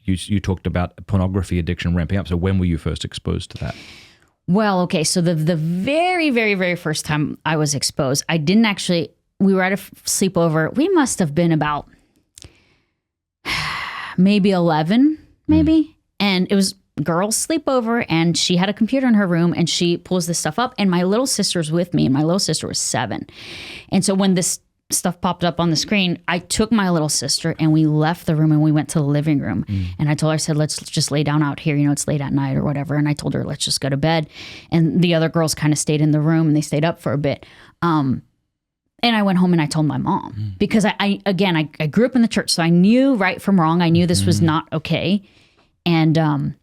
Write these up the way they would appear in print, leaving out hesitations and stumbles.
you talked about pornography addiction ramping up. So when were you first exposed to that? Well, okay. So the very, very, very first time I was exposed, I didn't actually, we were at a sleepover. We must have been about maybe 11, maybe. And it was girls sleepover, and she had a computer in her room, and she pulls this stuff up, and my little sister's with me, and my little sister was 7. And so when this stuff popped up on the screen, I took my little sister and we left the room and we went to the living room. And I told her, I said, let's just lay down out here. You know, it's late at night or whatever. And I told her, let's just go to bed. And the other girls kind of stayed in the room and they stayed up for a bit. And I went home and I told my mom because I grew up in the church. So I knew right from wrong. I knew this was not okay. And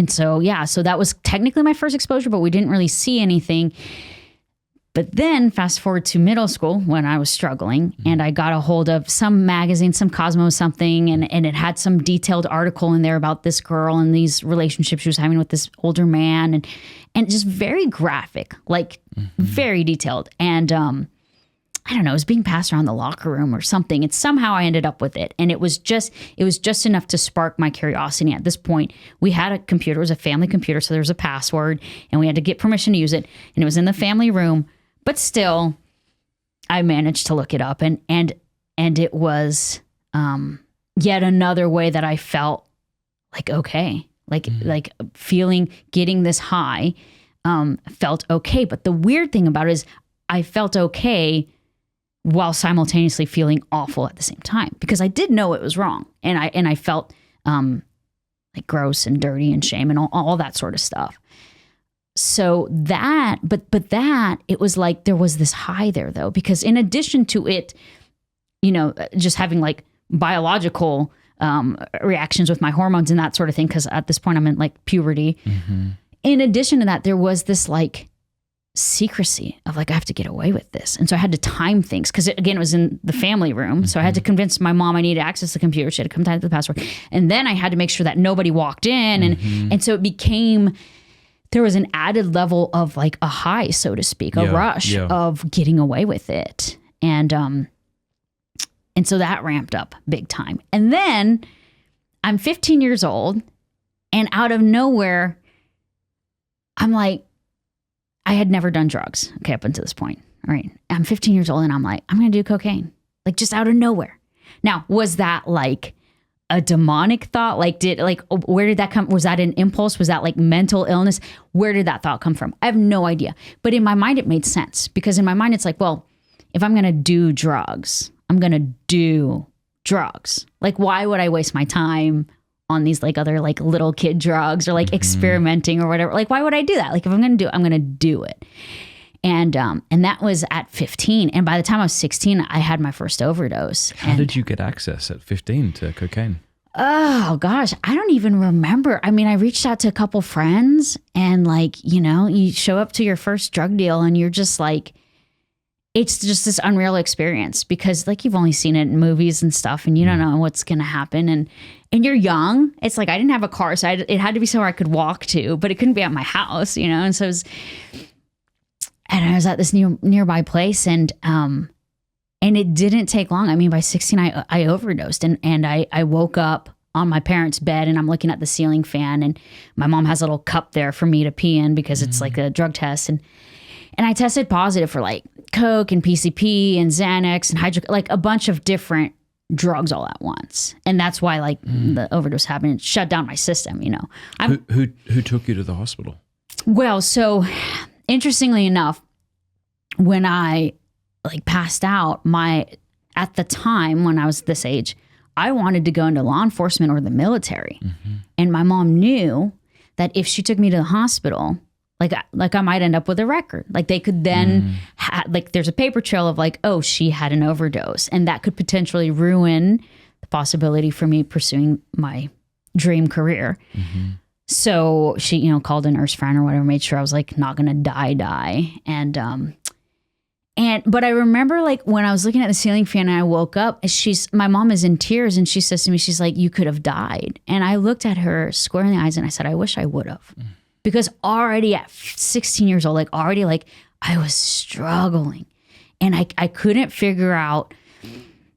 so, yeah, so that was technically my first exposure, but we didn't really see anything. But then fast forward to middle school when I was struggling and I got a hold of some magazine, some Cosmo something, and it had some detailed article in there about this girl and these relationships she was having with this older man and just very graphic, like very detailed. And I don't know, it was being passed around the locker room or something. And somehow I ended up with it. And it was just enough to spark my curiosity. At this point, we had a computer, it was a family computer, so there was a password and we had to get permission to use it. And it was in the family room. But still, I managed to look it up, and it was yet another way that I felt like okay, like getting this high felt okay. But the weird thing about it is I felt okay while simultaneously feeling awful at the same time because I did know it was wrong, and I felt like gross and dirty and shame and all that sort of stuff. So that, but that, it was like there was this high there though, because in addition to it, you know, just having like biological reactions with my hormones and that sort of thing, because at this point I'm in like puberty. In addition to that, there was this like secrecy of like, I have to get away with this. And so I had to time things because it was in the family room. So I had to convince my mom I needed access to the computer. She had to come type the password. And then I had to make sure that nobody walked in. And so it became... there was an added level of like a high, so to speak, a rush of getting away with it. And so that ramped up big time. And then I'm 15 years old and out of nowhere, I'm like, I had never done drugs. Okay. Up until this point. All right. I'm 15 years old and I'm like, I'm going to do cocaine, like just out of nowhere. Now, was that like a demonic thought? Where did that come? Was that an impulse? Was that like mental illness? Where did that thought come from? I have no idea. But in my mind, it made sense because in my mind, it's like, well, if I'm going to do drugs, I'm going to do drugs. Like, why would I waste my time on these like other like little kid drugs or like experimenting or whatever? Like, why would I do that? Like, if I'm going to do it, I'm going to do it. And that was at 15. And by the time I was 16, I had my first overdose. How did you get access at 15 to cocaine? Oh gosh, I don't even remember. I mean, I reached out to a couple friends and like, you know, you show up to your first drug deal and you're just like, it's just this unreal experience because like you've only seen it in movies and stuff and you don't know what's going to happen. And you're young. It's like, I didn't have a car, so it had to be somewhere I could walk to, but it couldn't be at my house, you know? And so and I was at this nearby place and it didn't take long. I mean, by 16, I overdosed and I woke up on my parents' bed and I'm looking at the ceiling fan and my mom has a little cup there for me to pee in because it's like a drug test. And I tested positive for like Coke and PCP and Xanax and like a bunch of different drugs all at once. And that's why like the overdose happened. It shut down my system, you know. Who took you to the hospital? Well, so interestingly enough, when I like passed out, at the time when I was this age, I wanted to go into law enforcement or the military. And my mom knew that if she took me to the hospital, like I might end up with a record. Like they could then, like there's a paper trail of like, oh, she had an overdose. And that could potentially ruin the possibility for me pursuing my dream career. So she, you know, called a nurse friend or whatever, made sure I was like not going to die. But I remember like when I was looking at the ceiling fan and I woke up, my mom is in tears and she says to me, she's like, you could have died. And I looked at her square in the eyes and I said, I wish I would have. Because already at 16 years old, like already like I was struggling and I couldn't figure out.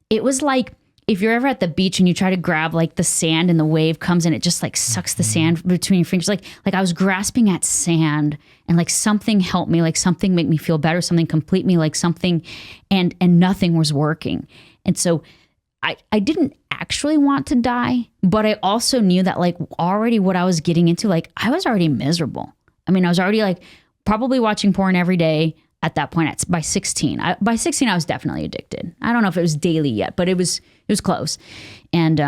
It was like if you're ever at the beach and you try to grab like the sand and the wave comes and it just like sucks the sand between your fingers, like I was grasping at sand, and like something helped me, like something made me feel better, something complete me, like something, and nothing was working. And so I didn't actually want to die, but I also knew that like already what I was getting into, like I was already miserable. I mean, I was already like probably watching porn every day at that point. By 16, by 16, I was definitely addicted. I don't know if it was daily yet, but it was close. And,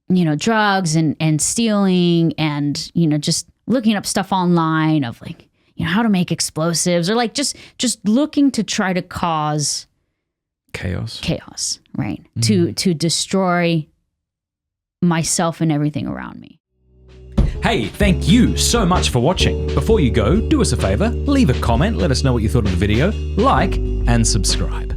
you know, drugs and stealing and, you know, just looking up stuff online of like, you know, how to make explosives, or like just looking to try to cause chaos, right? To destroy myself and everything around me. Hey, thank you so much for watching. Before you go, do us a favor, leave a comment, let us know what you thought of the video, like, and subscribe.